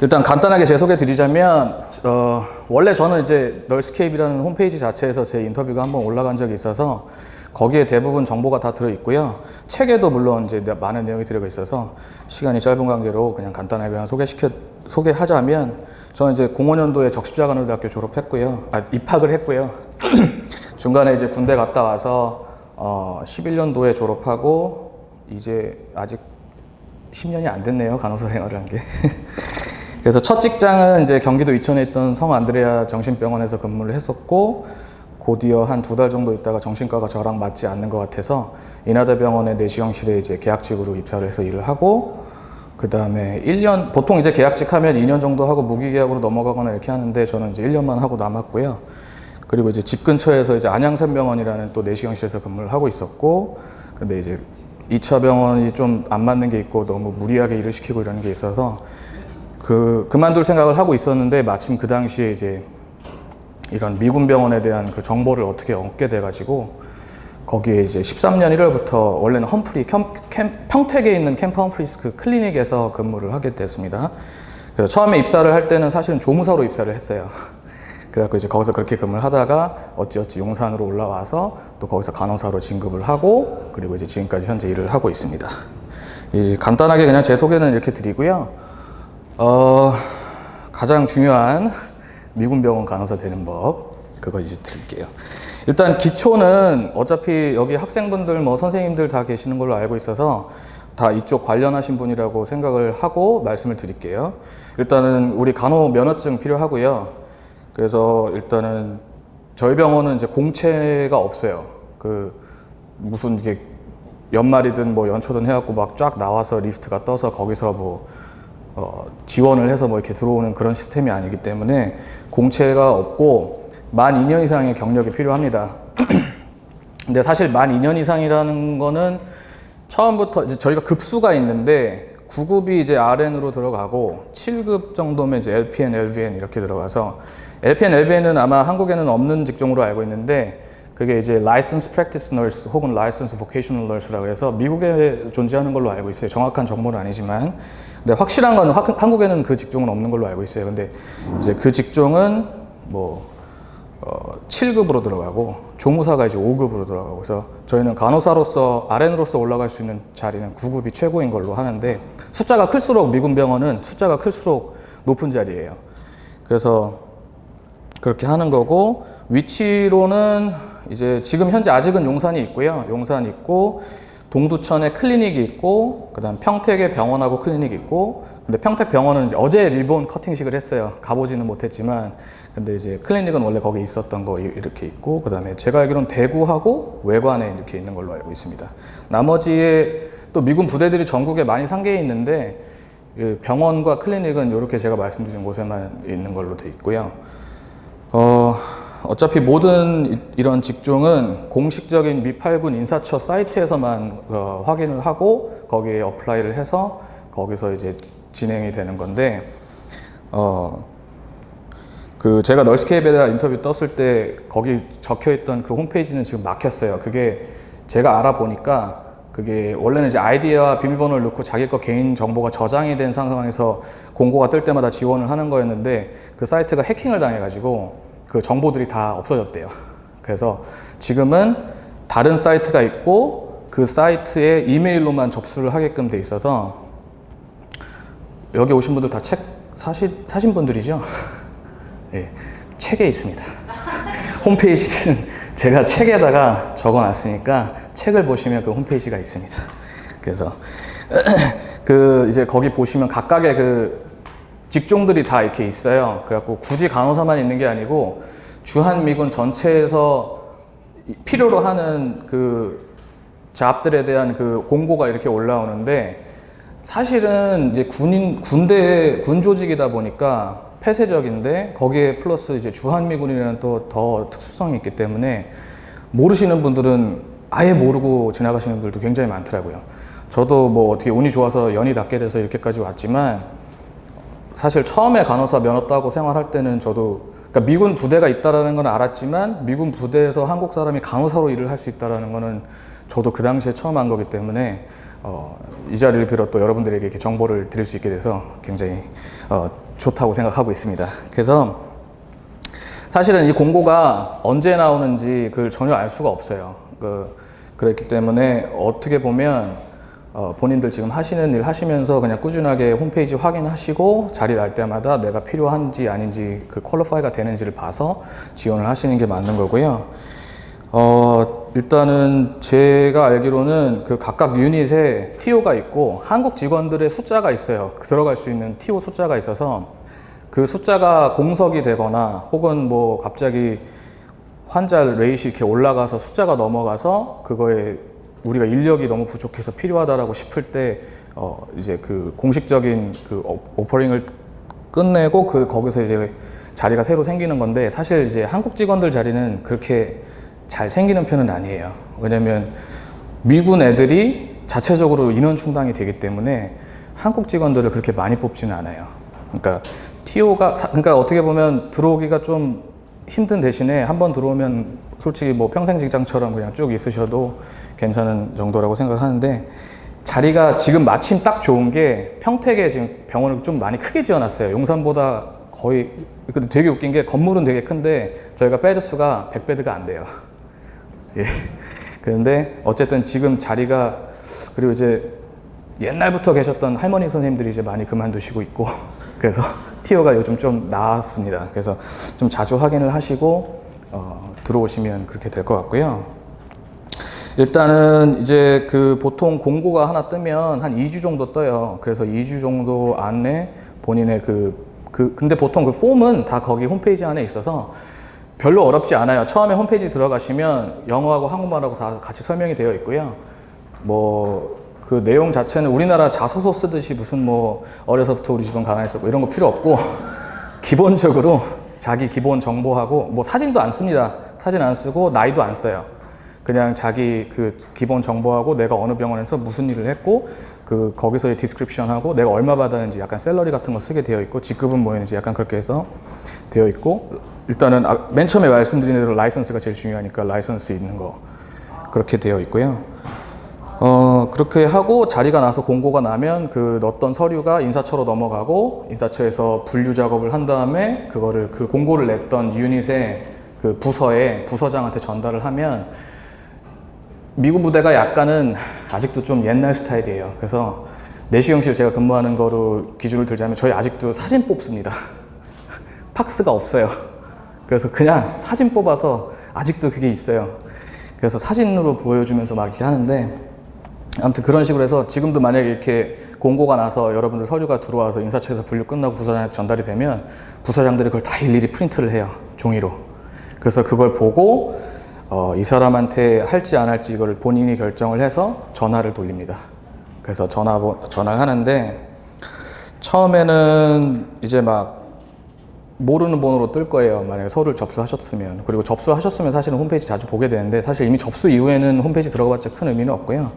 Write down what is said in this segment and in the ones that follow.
일단 간단하게 제 소개 드리자면, 원래 저는 이제 널스케이프라는 홈페이지 자체에서 제 인터뷰가 한번 올라간 적이 있어서 거기에 대부분 정보가 다 들어있고요. 책에도 물론 이제 많은 내용이 들어가 있어서 시간이 짧은 관계로 그냥 간단하게 그냥 소개하자면, 저는 이제 05년도에 적십자간호대학교 졸업했고요. 입학을 했고요. 중간에 이제 군대 갔다 와서 11년도에 졸업하고 이제 아직 10년이 안 됐네요, 간호사 생활을 한 게. 그래서 첫 직장은 이제 경기도 이천에 있던 성 안드레아 정신병원에서 근무를 했었고, 곧이어 한 2달 정도 있다가 정신과가 저랑 맞지 않는 것 같아서 인하대병원의 내시경실에 이제 계약직으로 입사를 해서 일을 하고, 그 다음에 1년, 보통 이제 계약직 하면 2년 정도 하고 무기계약으로 넘어가거나 이렇게 하는데, 저는 이제 1년만 하고 남았고요. 그리고 이제 집 근처에서 이제 안양샘병원이라는 또 내시경실에서 근무를 하고 있었고, 근데 이제 2차 병원이 좀 안 맞는 게 있고 너무 무리하게 일을 시키고 이러는 게 있어서 그만둘 생각을 하고 있었는데, 마침 그 당시에 이제 이런 미군 병원에 대한 그 정보를 어떻게 얻게 돼가지고 거기에 이제 13년 1월부터 원래는 험프리 평택에 있는 캠프 험프리스 그 클리닉에서 근무를 하게 됐습니다. 그래서 처음에 입사를 할 때는 사실은 조무사로 입사를 했어요. 그래갖고 이제 거기서 그렇게 근무를 하다가 어찌어찌 용산으로 올라와서 또 거기서 간호사로 진급을 하고, 그리고 이제 지금까지 현재 일을 하고 있습니다. 이제 간단하게 그냥 제 소개는 이렇게 드리고요. 가장 중요한 미군 병원 간호사 되는 법, 그거 이제 드릴게요. 일단 기초는 어차피 여기 학생분들 뭐 선생님들 다 계시는 걸로 알고 있어서 다 이쪽 관련하신 분이라고 생각을 하고 말씀을 드릴게요. 일단은 우리 간호 면허증 필요하고요. 그래서 일단은 저희 병원은 이제 공채가 없어요. 무슨 이게 연말이든 뭐 연초든 해갖고 막 쫙 나와서 리스트가 떠서 거기서 뭐 지원을 해서 뭐 이렇게 들어오는 그런 시스템이 아니기 때문에 공채가 없고 만 2년 이상의 경력이 필요합니다. 근데 사실 만 2년 이상이라는 거는 처음부터 이제 저희가 급수가 있는데 9급이 이제 RN으로 들어가고 7급 정도면 이제 LPN, LVN 이렇게 들어가서, LPN, LVN은 아마 한국에는 없는 직종으로 알고 있는데, 그게 이제 License Practice Nurse 혹은 License Vocational Nurse라고 해서 미국에 존재하는 걸로 알고 있어요. 정확한 정보는 아니지만. 근데 확실한 건 한국에는 그 직종은 없는 걸로 알고 있어요. 근데 이제 그 직종은 뭐 7급으로 들어가고 조무사가 이제 5급으로 들어가고, 그래서 저희는 간호사로서 RN으로서 올라갈 수 있는 자리는 9급이 최고인 걸로 하는데, 숫자가 클수록 미군 병원은 숫자가 클수록 높은 자리예요. 그래서 그렇게 하는 거고, 위치로는 이제 지금 현재 아직은 용산이 있고요. 용산 있고, 동두천에 클리닉이 있고, 그다음 평택에 병원하고 클리닉이 있고, 근데 평택 병원은 이제 어제 리본 커팅식을 했어요. 가보지는 못했지만, 근데 이제 클리닉은 원래 거기 있었던 거 이렇게 있고, 그다음에 제가 알기로는 대구하고 외관에 이렇게 있는 걸로 알고 있습니다. 나머지에 또 미군 부대들이 전국에 많이 상계해 있는데, 병원과 클리닉은 이렇게 제가 말씀드린 곳에만 있는 걸로 돼 있고요. 어차피 모든 이런 직종은 공식적인 미 8군 인사처 사이트에서만 확인을 하고 거기에 어플라이를 해서 거기서 이제 진행이 되는 건데, 제가 널스케이프에다 인터뷰 떴을 때 거기 적혀있던 그 홈페이지는 지금 막혔어요. 그게 제가 알아보니까 그게 원래는 이제 아이디와 비밀번호를 넣고 자기 거 개인 정보가 저장이 된 상황에서 공고가 뜰 때마다 지원을 하는 거였는데, 그 사이트가 해킹을 당해가지고 그 정보들이 다 없어졌대요. 그래서 지금은 다른 사이트가 있고 그 사이트에 이메일로만 접수를 하게끔 돼 있어서, 여기 오신 분들 다 책 사신 분들이죠? 네, 책에 있습니다. 홈페이지는 제가 책에다가 적어놨으니까 책을 보시면 그 홈페이지가 있습니다. 그래서 이제 거기 보시면 각각의 그 직종들이 다 이렇게 있어요. 그래갖고 굳이 간호사만 있는 게 아니고 주한미군 전체에서 필요로 하는 그 잡들에 대한 그 공고가 이렇게 올라오는데, 사실은 이제 군 조직이다 보니까 폐쇄적인데, 거기에 플러스 이제 주한미군이라는 또 더 특수성이 있기 때문에 모르시는 분들은 아예 모르고 지나가시는 분들도 굉장히 많더라고요. 저도 뭐 어떻게 운이 좋아서 연이 닿게 돼서 이렇게까지 왔지만, 사실 처음에 간호사 면허 따고 생활할 때는 저도, 그러니까 미군 부대가 있다라는 건 알았지만 미군 부대에서 한국 사람이 간호사로 일을 할 수 있다라는 거는 저도 그 당시에 처음 한 거기 때문에 이 자리를 빌어 또 여러분들에게 이렇게 정보를 드릴 수 있게 돼서 굉장히 좋다고 생각하고 있습니다. 그래서 사실은 이 공고가 언제 나오는지 그걸 전혀 알 수가 없어요. 그렇기 때문에 어떻게 보면 본인들 지금 하시는 일 하시면서 그냥 꾸준하게 홈페이지 확인하시고 자리 날 때마다 내가 필요한지 아닌지 그 퀄리파이가 되는지를 봐서 지원을 하시는 게 맞는 거고요. 일단은 제가 알기로는 그 각각 유닛에 TO가 있고 한국 직원들의 숫자가 있어요. 들어갈 수 있는 TO 숫자가 있어서 그 숫자가 공석이 되거나 혹은 뭐 갑자기 환자 레이시 이렇게 올라가서 숫자가 넘어가서 그거에 우리가 인력이 너무 부족해서 필요하다라고 싶을 때 이제 그 공식적인 그 오퍼링을 끝내고 거기서 이제 자리가 새로 생기는 건데 사실 이제 한국 직원들 자리는 그렇게 잘 생기는 편은 아니에요. 왜냐면 미군 애들이 자체적으로 인원 충당이 되기 때문에 한국 직원들을 그렇게 많이 뽑지는 않아요. 그러니까 그러니까 어떻게 보면 들어오기가 좀 힘든 대신에 한번 들어오면 솔직히 뭐 평생 직장처럼 그냥 쭉 있으셔도 괜찮은 정도라고 생각을 하는데 자리가 지금 마침 딱 좋은 게 평택에 지금 병원을 좀 많이 크게 지어놨어요. 용산보다 거의, 근데 되게 웃긴 게 건물은 되게 큰데 저희가 베드 수가 100베드가 안 돼요. 예. 그런데 어쨌든 지금 자리가 그리고 이제 옛날부터 계셨던 할머니 선생님들이 이제 많이 그만두시고 있고 그래서 티어가 요즘 좀 나았습니다. 그래서 좀 자주 확인을 하시고 들어오시면 그렇게 될 것 같고요. 일단은 이제 그 보통 공고가 하나 뜨면 한 2주 정도 떠요. 그래서 2주 정도 안에 본인의 근데 보통 그 폼은 다 거기 홈페이지 안에 있어서 별로 어렵지 않아요. 처음에 홈페이지 들어가시면 영어하고 한국말하고 다 같이 설명이 되어 있고요. 뭐 그 내용 자체는 우리나라 자소서 쓰듯이 무슨 뭐 어려서부터 우리 집은 가난했어 뭐 이런 거 필요 없고 기본적으로 자기 기본 정보하고 뭐 사진도 안 씁니다. 사진 안 쓰고 나이도 안 써요. 그냥 자기 그 기본 정보하고 내가 어느 병원에서 무슨 일을 했고 거기서의 디스크립션하고 내가 얼마 받았는지 약간 샐러리 같은 거 쓰게 되어 있고 직급은 뭐였는지 약간 그렇게 해서 되어 있고 일단은 맨 처음에 말씀드린 대로 라이선스가 제일 중요하니까 라이선스 있는 거 그렇게 되어 있고요. 그렇게 하고 자리가 나서 공고가 나면 그 넣었던 서류가 인사처로 넘어가고 인사처에서 분류 작업을 한 다음에 그거를 그 공고를 냈던 유닛의 그 부서장한테 전달을 하면 미국 부대가 약간은 아직도 좀 옛날 스타일이에요. 그래서 내시경실 제가 근무하는 거로 기준을 들자면 저희 아직도 사진 뽑습니다. 팍스가 없어요. 그래서 그냥 사진 뽑아서 아직도 그게 있어요. 그래서 사진으로 보여주면서 막 이렇게 하는데 아무튼 그런 식으로 해서 지금도 만약에 이렇게 공고가 나서 여러분들 서류가 들어와서 인사처에서 분류 끝나고 부서장한테 전달이 되면 부서장들이 그걸 다 일일이 프린트를 해요. 종이로. 그래서 그걸 보고 이 사람한테 할지 안 할지 이걸 본인이 결정을 해서 전화를 돌립니다. 그래서 전화를 하는데 처음에는 이제 막 모르는 번호로 뜰 거예요. 만약에 서류를 접수하셨으면. 그리고 접수하셨으면 사실은 홈페이지 자주 보게 되는데 사실 이미 접수 이후에는 홈페이지 들어가봤자 큰 의미는 없고요.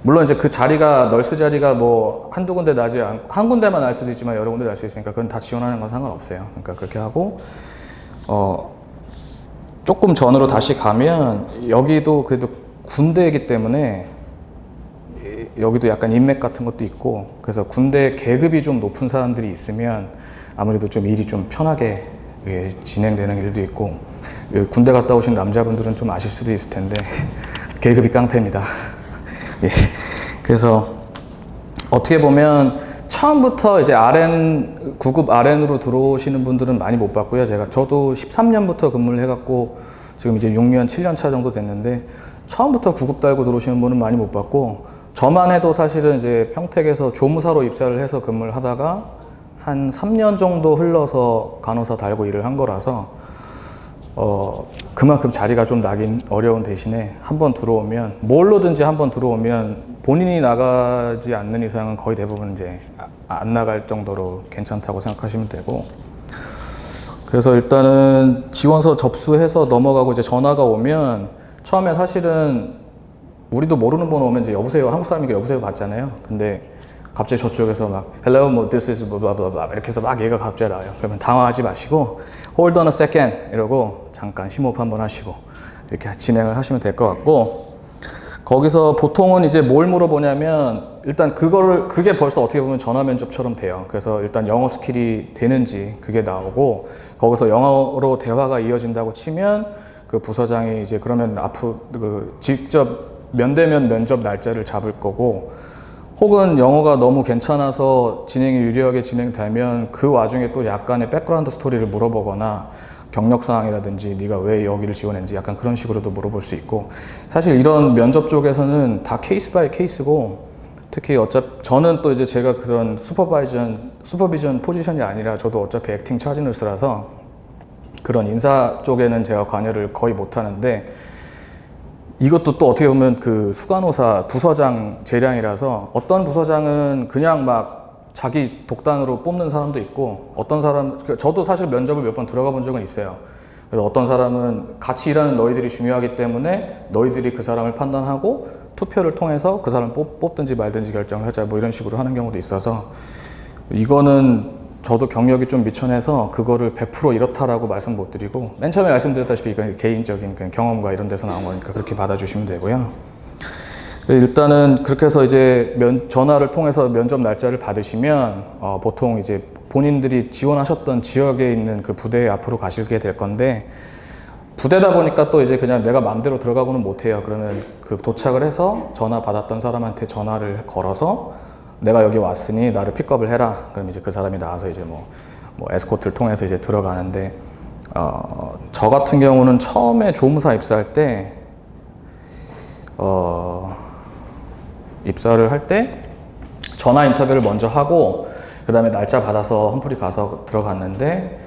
물론 이제 그 자리가 널스 자리가 뭐 한두 군데 나지 않고 한 군데만 날 수도 있지만 여러 군데 날 수 있으니까 그건 다 지원하는 건 상관없어요. 그러니까 그렇게 하고 조금 전으로 다시 가면 여기도 그래도 군대이기 때문에 여기도 약간 인맥 같은 것도 있고 그래서 군대 계급이 좀 높은 사람들이 있으면 아무래도 좀 일이 좀 편하게 진행되는 일도 있고 군대 갔다 오신 남자분들은 좀 아실 수도 있을 텐데 계급이 깡패입니다. 예. 그래서 어떻게 보면 처음부터 이제 RN, 9급 RN으로 들어오시는 분들은 많이 못 봤고요. 저도 13년부터 근무를 해갖고 지금 이제 6년, 7년 차 정도 됐는데 처음부터 9급 달고 들어오시는 분은 많이 못 봤고 저만 해도 사실은 이제 평택에서 조무사로 입사를 해서 근무를 하다가 한 3년 정도 흘러서 간호사 달고 일을 한 거라서 그만큼 자리가 좀 나긴 어려운 대신에 한번 들어오면 뭘로든지 한번 들어오면 본인이 나가지 않는 이상은 거의 대부분 이제 안 나갈 정도로 괜찮다고 생각하시면 되고 그래서 일단은 지원서 접수해서 넘어가고 이제 전화가 오면 처음에 사실은 우리도 모르는 번호 오면 이제 여보세요 한국 사람이니까 여보세요 받잖아요. 근데 갑자기 저쪽에서 막 hello, 뭐 this is blah blah blah 이렇게 해서 막 얘가 갑자기 나와요. 그러면 당황하지 마시고 hold on a second 이러고 잠깐 심호흡 한번 하시고 이렇게 진행을 하시면 될 것 같고 거기서 보통은 이제 뭘 물어보냐면 일단 그게 벌써 어떻게 보면 전화 면접처럼 돼요. 그래서 일단 영어 스킬이 되는지 그게 나오고 거기서 영어로 대화가 이어진다고 치면 그 부서장이 이제 그러면 직접 면대면 면접 날짜를 잡을 거고 혹은 영어가 너무 괜찮아서 진행이 유리하게 진행되면 그 와중에 또 약간의 백그라운드 스토리를 물어보거나 경력사항이라든지 네가 왜 여기를 지원했는지 약간 그런 식으로도 물어볼 수 있고 사실 이런 면접 쪽에서는 다 케이스 바이 케이스고 특히 저는 또 이제 제가 그런 슈퍼비전 포지션이 아니라 저도 어차피 액팅 차지너스라서 그런 인사 쪽에는 제가 관여를 거의 못 하는데 이것도 또 어떻게 보면 그 수간호사 부서장 재량이라서 어떤 부서장은 그냥 막 자기 독단으로 뽑는 사람도 있고 어떤 사람 저도 사실 면접을 몇 번 들어가 본 적은 있어요. 그래서 어떤 사람은 같이 일하는 너희들이 중요하기 때문에 너희들이 그 사람을 판단하고 투표를 통해서 그 사람을 뽑든지 말든지 결정을 하자 뭐 이런 식으로 하는 경우도 있어서 이거는 저도 경력이 좀 미천해서 그거를 100% 이렇다라고 말씀 못 드리고 맨 처음에 말씀드렸다시피 이건 개인적인 경험과 이런 데서 나온 거니까 그렇게 받아주시면 되고요. 일단은 그렇게 해서 이제 전화를 통해서 면접 날짜를 받으시면 보통 이제 본인들이 지원하셨던 지역에 있는 그 부대에 앞으로 가시게 될 건데 부대다 보니까 또 이제 그냥 내가 마음대로 들어가고는 못해요. 그러면 그 도착을 해서 전화 받았던 사람한테 전화를 걸어서 내가 여기 왔으니 나를 픽업을 해라. 그럼 이제 그 사람이 나와서 이제 뭐 에스코트를 통해서 이제 들어가는데, 저 같은 경우는 처음에 조무사 입사할 때, 입사를 할 때 전화 인터뷰를 먼저 하고, 그 다음에 날짜 받아서 험프리 가서 들어갔는데,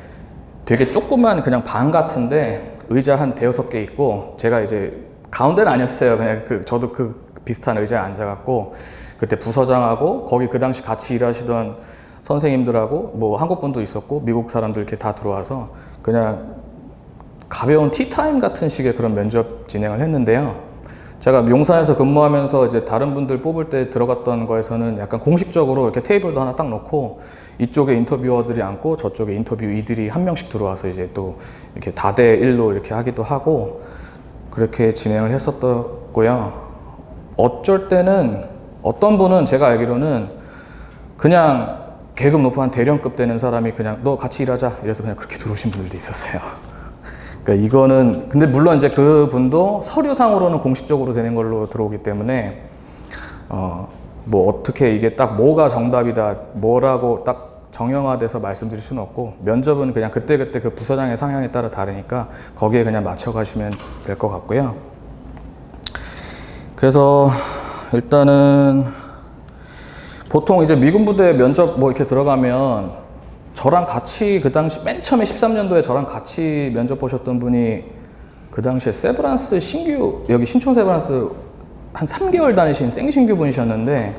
되게 조그만 그냥 방 같은데, 의자 한 5-6개 있고, 제가 이제 가운데는 아니었어요. 그냥 저도 그 비슷한 의자에 앉아갖고, 그때 부서장하고 거기 그 당시 같이 일하시던 선생님들하고 뭐 한국 분도 있었고 미국 사람들 이렇게 다 들어와서 그냥 가벼운 티타임 같은 식의 그런 면접 진행을 했는데요. 제가 용산에서 근무하면서 이제 다른 분들 뽑을 때 들어갔던 거에서는 약간 공식적으로 이렇게 테이블도 하나 딱 놓고 이쪽에 인터뷰어들이 앉고 저쪽에 인터뷰이들이 한 명씩 들어와서 이제 또 이렇게 다대 1로 이렇게 하기도 하고 그렇게 진행을 했었고요. 어쩔 때는 어떤 분은 제가 알기로는 그냥 계급 높은 한 대령급 되는 사람이 그냥 너 같이 일하자 이래서 그냥 그렇게 들어오신 분들도 있었어요. 그러니까 이거는 근데 물론 이제 그 분도 서류상으로는 공식적으로 되는 걸로 들어오기 때문에 뭐 어떻게 이게 딱 뭐가 정답이다 뭐라고 딱 정형화돼서 말씀드릴 수는 없고 면접은 그냥 그때그때 그 부서장의 상향에 따라 다르니까 거기에 그냥 맞춰 가시면 될 것 같고요. 그래서 일단은 보통 이제 미군 부대 면접 뭐 이렇게 들어가면 저랑 같이 그 당시 맨 처음에 13년도에 저랑 같이 면접 보셨던 분이 그 당시에 세브란스 신규 여기 신촌 세브란스 한 3개월 다니신 생신규 분이셨는데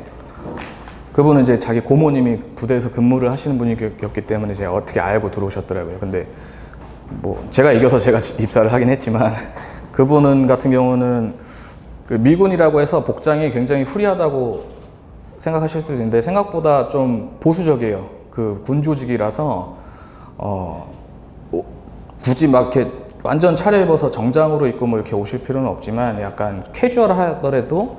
그분은 이제 자기 고모님이 부대에서 근무를 하시는 분이었기 때문에 제가 어떻게 알고 들어오셨더라고요. 근데 뭐 제가 이겨서 제가 입사를 하긴 했지만 그분은 같은 경우는 그 미군이라고 해서 복장이 굉장히 후리하다고 생각하실 수도 있는데 생각보다 좀 보수적이에요. 그 군 조직이라서 굳이 막 이렇게 완전 차려입어서 정장으로 입고 뭐 이렇게 오실 필요는 없지만 약간 캐주얼하더라도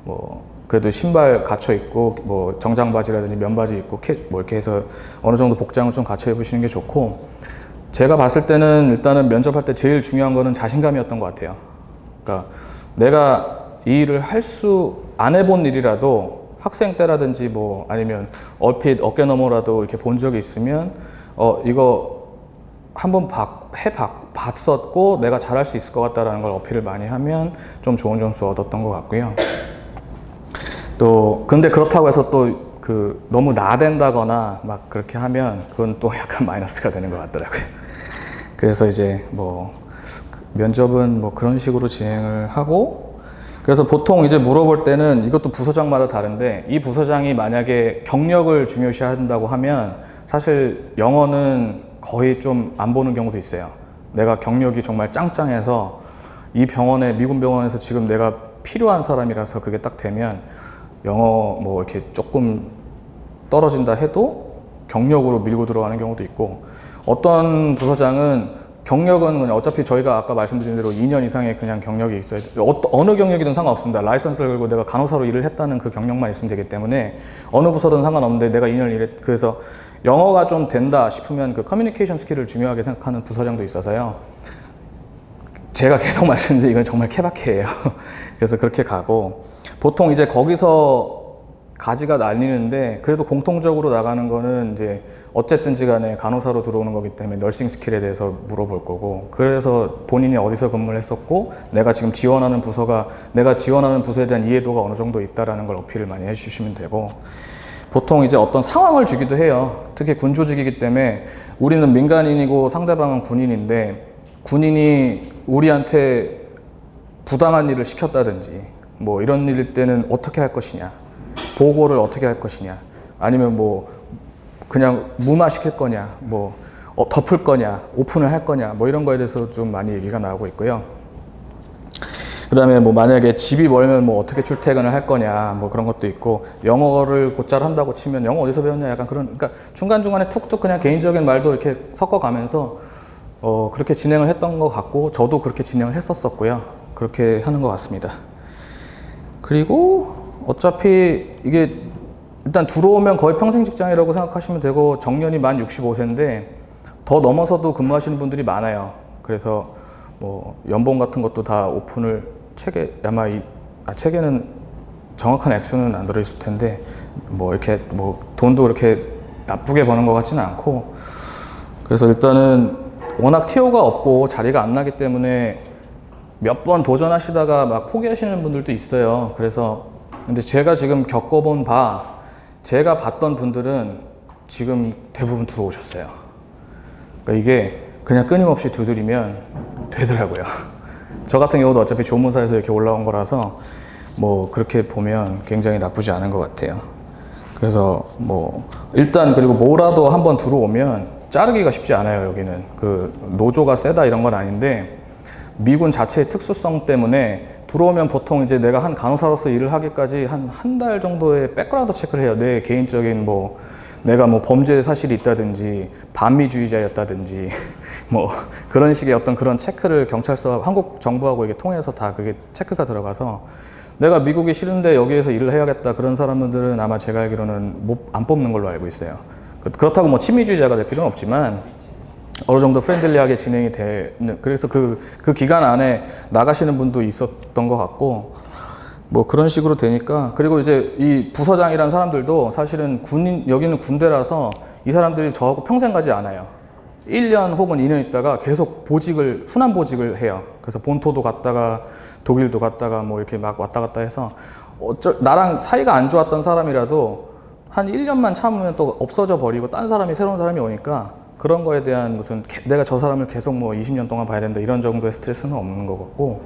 뭐 그래도 신발 갖춰 입고 뭐 정장 바지라든지 면바지 입고 뭐 이렇게 해서 어느 정도 복장을 좀 갖춰 입으시는 게 좋고 제가 봤을 때는 일단은 면접할 때 제일 중요한 거는 자신감이었던 것 같아요. 그러니까 내가 이 일을 안 해본 일이라도 학생 때라든지 뭐 아니면 얼핏 어깨 너머라도 이렇게 본 적이 있으면 이거 한번 봤었고 내가 잘할 수 있을 것 같다라는 걸 어필을 많이 하면 좀 좋은 점수 얻었던 것 같고요. 또 근데 그렇다고 해서 또 너무 나댄다거나 막 그렇게 하면 그건 또 약간 마이너스가 되는 것 같더라고요. 그래서 이제 뭐 면접은 뭐 그런 식으로 진행을 하고 그래서 보통 이제 물어볼 때는 이것도 부서장마다 다른데 이 부서장이 만약에 경력을 중요시 한다고 하면 사실 영어는 거의 좀 안 보는 경우도 있어요. 내가 경력이 정말 짱짱해서 이 병원에 미군 병원에서 지금 내가 필요한 사람이라서 그게 딱 되면 영어 뭐 이렇게 조금 떨어진다 해도 경력으로 밀고 들어가는 경우도 있고 어떤 부서장은 경력은 그냥 어차피 저희가 아까 말씀드린 대로 2년 이상의 그냥 경력이 있어야 돼요. 어느 경력이든 상관없습니다. 라이선스를 걸고 내가 간호사로 일을 했다는 그 경력만 있으면 되기 때문에 어느 부서든 상관없는데 내가 2년 일했, 그래서 영어가 좀 된다 싶으면 그 커뮤니케이션 스킬을 중요하게 생각하는 부서장도 있어서요. 제가 계속 말씀드린 이건 정말 케바케예요. 그래서 그렇게 가고 보통 이제 거기서 가지가 날리는데 그래도 공통적으로 나가는 거는 이제 어쨌든지 간에 간호사로 들어오는 거기 때문에 너싱 스킬에 대해서 물어볼 거고 그래서 본인이 어디서 근무를 했었고 내가 지금 지원하는 부서가 내가 지원하는 부서에 대한 이해도가 어느 정도 있다라는 걸 어필을 많이 해주시면 되고 보통 이제 어떤 상황을 주기도 해요. 특히 군 조직이기 때문에 우리는 민간인이고 상대방은 군인인데 군인이 우리한테 부당한 일을 시켰다든지 뭐 이런 일일 때는 어떻게 할 것이냐 보고를 어떻게 할 것이냐 아니면 뭐 그냥 무마시킬 거냐 뭐 덮을 거냐 오픈을 할 거냐 뭐 이런 거에 대해서 좀 많이 얘기가 나오고 있고요. 그 다음에 뭐 만약에 집이 멀면 뭐 어떻게 출퇴근을 할 거냐 뭐 그런 것도 있고 영어를 곧잘 한다고 치면 영어 어디서 배웠냐 약간 그런 그러니까 중간중간에 툭툭 그냥 개인적인 말도 이렇게 섞어가면서 그렇게 진행을 했던 것 같고 저도 그렇게 진행을 했었었고요. 그렇게 하는 것 같습니다. 그리고 어차피 이게 일단 들어오면 거의 평생 직장이라고 생각하시면 되고 정년이 만 65세인데 더 넘어서도 근무하시는 분들이 많아요. 그래서 뭐 연봉 같은 것도 다 오픈을 책에 아마 책에는 정확한 액수는 안 들어있을 텐데 뭐 이렇게 뭐 돈도 그렇게 나쁘게 버는 것 같지는 않고 그래서 일단은 워낙 티오가 없고 자리가 안 나기 때문에 몇 번 도전하시다가 막 포기하시는 분들도 있어요. 그래서 근데 제가 지금 겪어본 제가 봤던 분들은 지금 대부분 들어오셨어요. 그러니까 이게 그냥 끊임없이 두드리면 되더라고요. 저 같은 경우도 어차피 조문사에서 이렇게 올라온 거라서 뭐 그렇게 보면 굉장히 나쁘지 않은 것 같아요. 그래서 뭐 일단 그리고 뭐라도 한번 들어오면 자르기가 쉽지 않아요. 여기는 그 노조가 세다 이런 건 아닌데 미군 자체의 특수성 때문에 들어오면 보통 이제 내가 한 간호사로서 일을 하기까지 한 달 정도의 백그라운드 체크를 해요. 내 개인적인 뭐 내가 뭐 범죄 사실이 있다든지 반미주의자였다든지 뭐 그런 식의 어떤 그런 체크를 경찰서 한국 정부하고 이게 통해서 다 그게 체크가 들어가서 내가 미국이 싫은데 여기에서 일을 해야겠다 그런 사람들은 아마 제가 알기로는 안 뽑는 걸로 알고 있어요. 그렇다고 뭐 친미주의자가 될 필요는 없지만 어느 정도 프렌들리하게 진행이 되는 그래서 그 기간 안에 나가시는 분도 있었던 것 같고 뭐 그런 식으로 되니까 그리고 이제 이 부서장이란 사람들도 사실은 여기는 군대라서 이 사람들이 저하고 평생 가지 않아요. 1년 혹은 2년 있다가 계속 순환 보직을 해요. 그래서 본토도 갔다가 독일도 갔다가 뭐 이렇게 막 왔다 갔다 해서 나랑 사이가 안 좋았던 사람이라도 한 1년만 참으면 또 없어져 버리고 딴 사람이 새로운 사람이 오니까 그런 거에 대한 무슨 내가 저 사람을 계속 뭐 20년 동안 봐야 된다 이런 정도의 스트레스는 없는 것 같고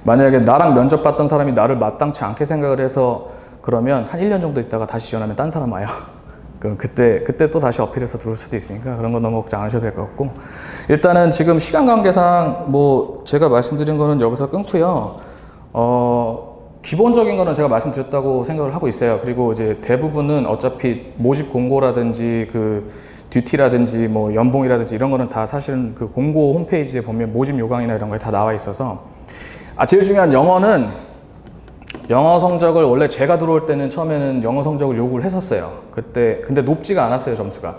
만약에 나랑 면접 봤던 사람이 나를 마땅치 않게 생각을 해서 그러면 한 1년 정도 있다가 다시 지원하면 딴 사람 와요. 그럼 그때 또 다시 어필해서 들어올 수도 있으니까 그런 건 너무 걱정 안 하셔도 될 것 같고 일단은 지금 시간 관계상 뭐 제가 말씀드린 거는 여기서 끊고요. 기본적인 거는 제가 말씀드렸다고 생각을 하고 있어요. 그리고 이제 대부분은 어차피 모집 공고라든지 그 듀티라든지 뭐 연봉이라든지 이런 거는 다 사실은 그 공고 홈페이지에 보면 모집 요강이나 이런 거에 다 나와 있어서 제일 중요한 영어는 영어 성적을 원래 제가 들어올 때는 처음에는 영어 성적을 요구를 했었어요. 그때 근데 높지가 않았어요. 점수가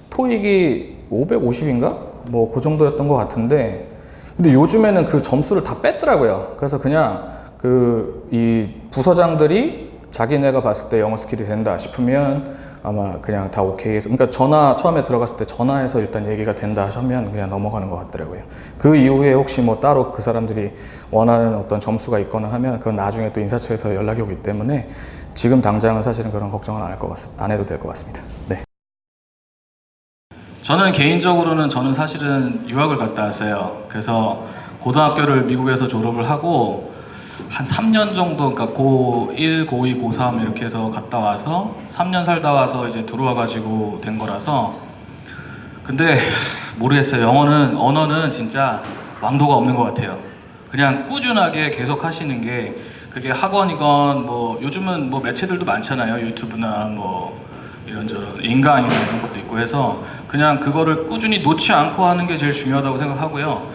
토익이 550인가 뭐 그 정도였던 것 같은데 근데 요즘에는 그 점수를 다 뺐더라고요. 그래서 그냥 이 부서장들이 자기네가 봤을 때 영어 스킬이 된다 싶으면 아마 그냥 다 오케이 해서 그러니까 처음에 들어갔을 때 전화해서 일단 얘기가 된다 하면 그냥 넘어가는 것 같더라고요. 그 이후에 혹시 뭐 따로 그 사람들이 원하는 어떤 점수가 있거나 하면 그건 나중에 또 인사처에서 연락이 오기 때문에 지금 당장은 사실은 그런 걱정은 안 해도 될 것 같습니다. 네. 저는 개인적으로는 저는 사실은 유학을 갔다 왔어요. 그래서 고등학교를 미국에서 졸업을 하고 한 3년 정도, 그러니까 고1, 고2, 고3 이렇게 해서 갔다 와서 3년 살다 와서 이제 들어와가지고 된 거라서 근데 모르겠어요. 언어는 진짜 왕도가 없는 것 같아요. 그냥 꾸준하게 계속 하시는 게 그게 학원이건 뭐 요즘은 뭐 매체들도 많잖아요. 유튜브나 뭐 이런저런 인강이나 이런 것도 있고 해서 그냥 그거를 꾸준히 놓지 않고 하는 게 제일 중요하다고 생각하고요.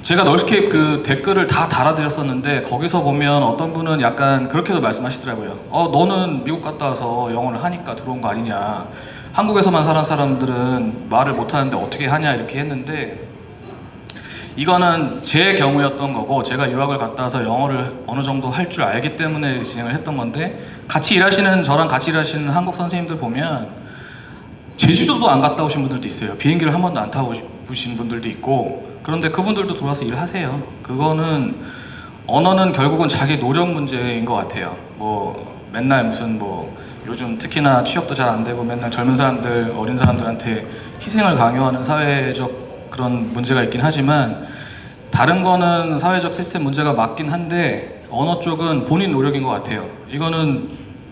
제가 널스케이프 댓글을 다 달아드렸었는데 거기서 보면 어떤 분은 약간 그렇게도 말씀하시더라고요. 너는 미국 갔다 와서 영어를 하니까 들어온 거 아니냐. 한국에서만 사는 사람들은 말을 못하는데 어떻게 하냐 이렇게 했는데, 이거는 제 경우였던 거고, 제가 유학을 갔다 와서 영어를 어느 정도 할 줄 알기 때문에 진행을 했던 건데, 저랑 같이 일하시는 한국 선생님들 보면 제주도도 안 갔다 오신 분들도 있어요. 비행기를 한 번도 안 타보신 분들도 있고. 그런데 그분들도 들어와서 일하세요. 그거는 언어는 결국은 자기 노력 문제인 것 같아요. 맨날 요즘 특히나 취업도 잘 안 되고 맨날 젊은 사람들, 어린 사람들한테 희생을 강요하는 사회적 그런 문제가 있긴 하지만, 다른 거는 사회적 시스템 문제가 맞긴 한데 언어 쪽은 본인 노력인 것 같아요. 이거는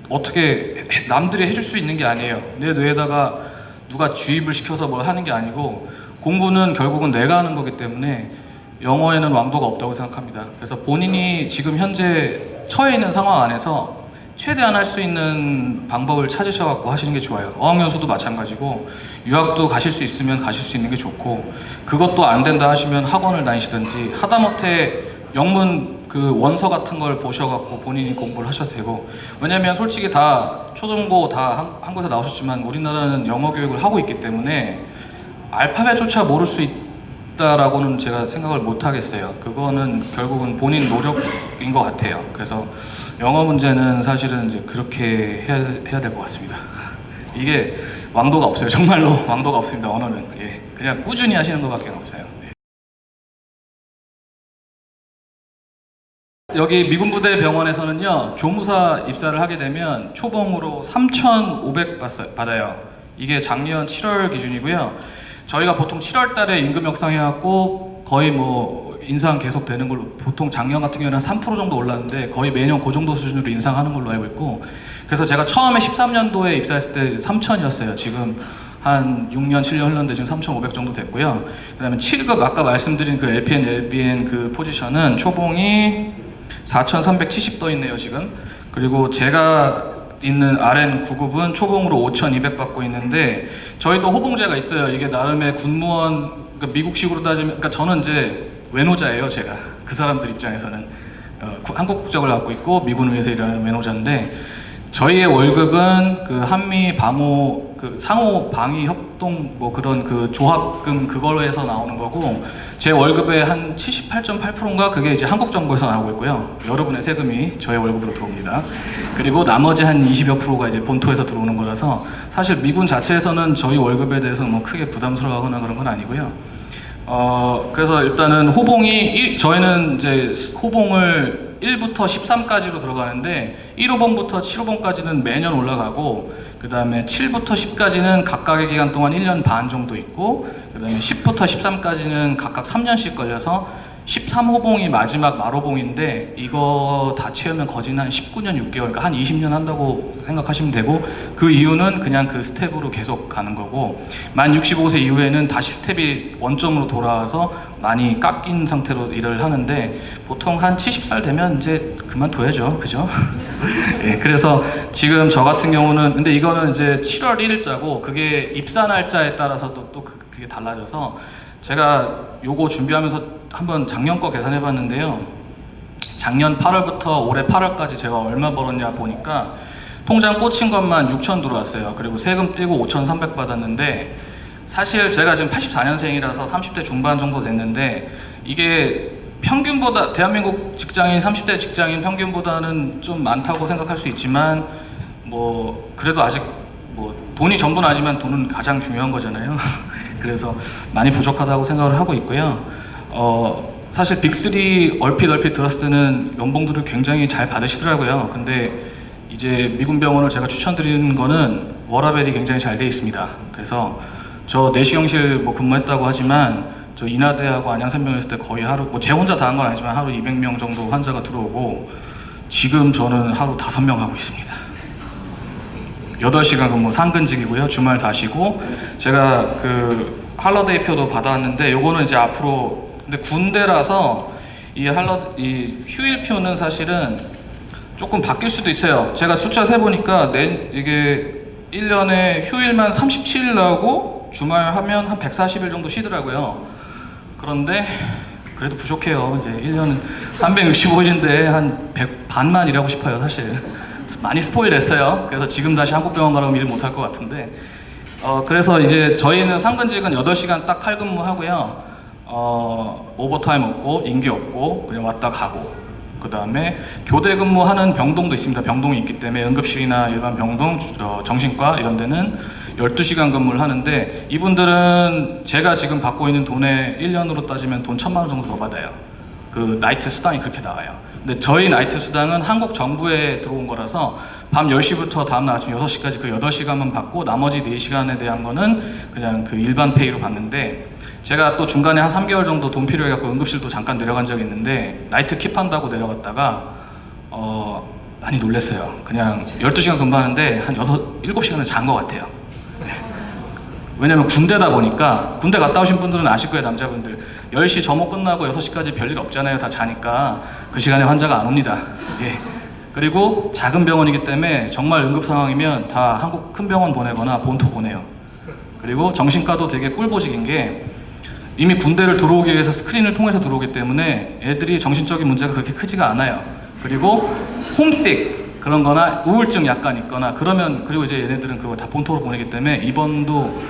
어떻게 남들이 해줄 수 있는 게 아니에요. 내 뇌에다가 누가 주입을 시켜서 뭘 하는 게 아니고, 공부는 결국은 내가 하는 거기 때문에 영어에는 왕도가 없다고 생각합니다. 그래서 본인이 지금 현재 처해 있는 상황 안에서 최대한 할 수 있는 방법을 찾으셔갖고 하시는 게 좋아요. 어학연수도 마찬가지고, 유학도 가실 수 있으면 가실 수 있는 게 좋고, 그것도 안 된다 하시면 학원을 다니시든지, 하다못해 영문 원서 같은 걸 보셔갖고 본인이 공부를 하셔도 되고. 왜냐면 솔직히 다 초중고 다 한국에서 나오셨지만 우리나라는 영어 교육을 하고 있기 때문에 알파벳조차 모를 수 있다라고는 제가 생각을 못 하겠어요. 그거는 결국은 본인 노력인 것 같아요. 그래서 영어 문제는 사실은 이제 그렇게 해야 될 것 같습니다. 이게 왕도가 없어요. 정말로 왕도가 없습니다. 언어는. 예, 그냥 꾸준히 하시는 것밖에 없어요. 여기 미군부대 병원에서는요, 조무사 입사를 하게 되면 초봉으로 3,500 받아요. 이게 작년 7월 기준이고요. 저희가 보통 7월 달에 임금 협상해갖고 거의 인상 계속 되는 걸로, 보통 작년 같은 경우는 한 3% 정도 올랐는데 거의 매년 그 정도 수준으로 인상하는 걸로 알고 있고, 그래서 제가 처음에 13년도에 입사했을 때 3,000이었어요. 지금 한 6년, 7년 흘렀는데 지금 3,500 정도 됐고요. 그 다음에 7급, 아까 말씀드린 LPN, LBN 포지션은 초봉이 4,370 떠 있네요, 지금. 그리고 제가 있는 RN 9급은 초봉으로 5,200 받고 있는데, 저희도 호봉제가 있어요. 이게 나름의 군무원, 그러니까 미국식으로 따지면, 그러니까 저는 이제 외노자예요, 제가. 그 사람들 입장에서는. 한국 국적을 갖고 있고 미군의회에서 일하는 외노자인데, 저희의 월급은 한미 방호 상호 방위 협동 그런 조합금 그걸로 해서 나오는 거고, 제 월급의 한 78.8%인가 그게 이제 한국 정부에서 나오고 있고요. 여러분의 세금이 저의 월급으로 들어옵니다. 그리고 나머지 한 20여 프로가 이제 본토에서 들어오는 거라서, 사실 미군 자체에서는 저희 월급에 대해서 크게 부담스러워하거나 그런 건 아니고요. 그래서 일단은 저희는 이제 호봉을 1부터 13까지로 들어가는데, 1호봉부터 7호봉까지는 매년 올라가고, 그 다음에 7부터 10까지는 각각의 기간 동안 1년 반 정도 있고, 그 다음에 10부터 13까지는 각각 3년씩 걸려서 13호봉이 마지막 말호봉인데, 이거 다 채우면 거진 한 19년 6개월, 그러니까 한 20년 한다고 생각하시면 되고, 그 이유는 그냥 그 스텝으로 계속 가는 거고, 만 65세 이후에는 다시 스텝이 원점으로 돌아와서 많이 깎인 상태로 일을 하는데, 보통 한 70살 되면 이제 그만둬야죠. 그죠? 예, 그래서 지금 저 같은 경우는, 근데 이거는 이제 7월 1일자고, 그게 입사 날짜에 따라서 또 그게 달라져서, 제가 요거 준비하면서 한번 작년 거 계산해 봤는데요. 작년 8월부터 올해 8월까지 제가 얼마 벌었냐 보니까 통장 꽂힌 것만 6천 들어왔어요. 그리고 세금 떼고 5,300 받았는데, 사실 제가 지금 84년생이라서 30대 중반 정도 됐는데, 이게 평균보다, 대한민국 직장인, 30대 직장인 평균보다는 좀 많다고 생각할 수 있지만, 그래도 아직 돈이 전부는 아니지만 돈은 가장 중요한 거잖아요. 그래서 많이 부족하다고 생각을 하고 있고요. 사실 빅3 얼핏 들었을 때는 연봉들을 굉장히 잘 받으시더라고요. 근데 이제 미군 병원을 제가 추천드리는 거는 워라밸이 굉장히 잘 돼 있습니다. 그래서 저 내시경실 근무했다고 하지만, 저 인하대하고 안양산병 했을 때 거의 하루, 제 혼자 다 한 건 아니지만 하루 200명 정도 환자가 들어오고, 지금 저는 하루 5명 하고 있습니다. 8시간 근무 상근직이고요. 주말 다 쉬고, 제가 할러데이 표도 받아왔는데, 요거는 이제 앞으로, 근데 군대라서 이 휴일표는 사실은 조금 바뀔 수도 있어요. 제가 숫자 세보니까 이게 1년에 휴일만 37일 나오고 주말 하면 한 140일 정도 쉬더라고요. 그런데 그래도 부족해요. 이제 1년 365일인데 한 100, 반만 일하고 싶어요, 사실. 많이 스포일 됐어요. 그래서 지금 다시 한국병원 가라면 일 못할 것 같은데. 그래서 이제 저희는 상근직은 8시간 딱 칼근무하고요. 오버타임 없고, 임기 없고, 그냥 왔다 가고. 그 다음에 교대 근무하는 병동도 있습니다. 병동이 있기 때문에 응급실이나 일반 병동, 정신과 이런 데는 12시간 근무를 하는데, 이분들은 제가 지금 받고 있는 돈에 1년으로 따지면 돈 1,000만 원 정도 더 받아요. 그 나이트 수당이 그렇게 나와요. 근데 저희 나이트 수당은 한국 정부에 들어온 거라서 밤 10시부터 다음날 아침 6시까지 그 8시간만 받고 나머지 4시간에 대한 거는 그냥 그 일반 페이로 받는데, 제가 또 중간에 한 3개월 정도 돈 필요해갖고 응급실도 잠깐 내려간 적이 있는데 나이트 킵한다고 내려갔다가 많이 놀랐어요. 그냥 12시간 근무하는데 한 7시간은 잔 것 같아요. 네. 왜냐면 군대다 보니까, 군대 갔다 오신 분들은 아실 거예요, 남자분들. 10시 점호 끝나고 6시까지 별일 없잖아요. 다 자니까 그 시간에 환자가 안 옵니다. 예. 그리고 작은 병원이기 때문에 정말 응급 상황이면 다 한국 큰 병원 보내거나 본토 보내요. 그리고 정신과도 되게 꿀보직인 게, 이미 군대를 들어오기 위해서 스크린을 통해서 들어오기 때문에 애들이 정신적인 문제가 그렇게 크지가 않아요. 그리고 홈식 그런 거나 우울증 약간 있거나 그러면, 그리고 이제 얘네들은 그거 다 본토로 보내기 때문에 입원도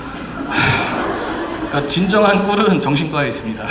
그러니까 진정한 꿀은 정신과에 있습니다.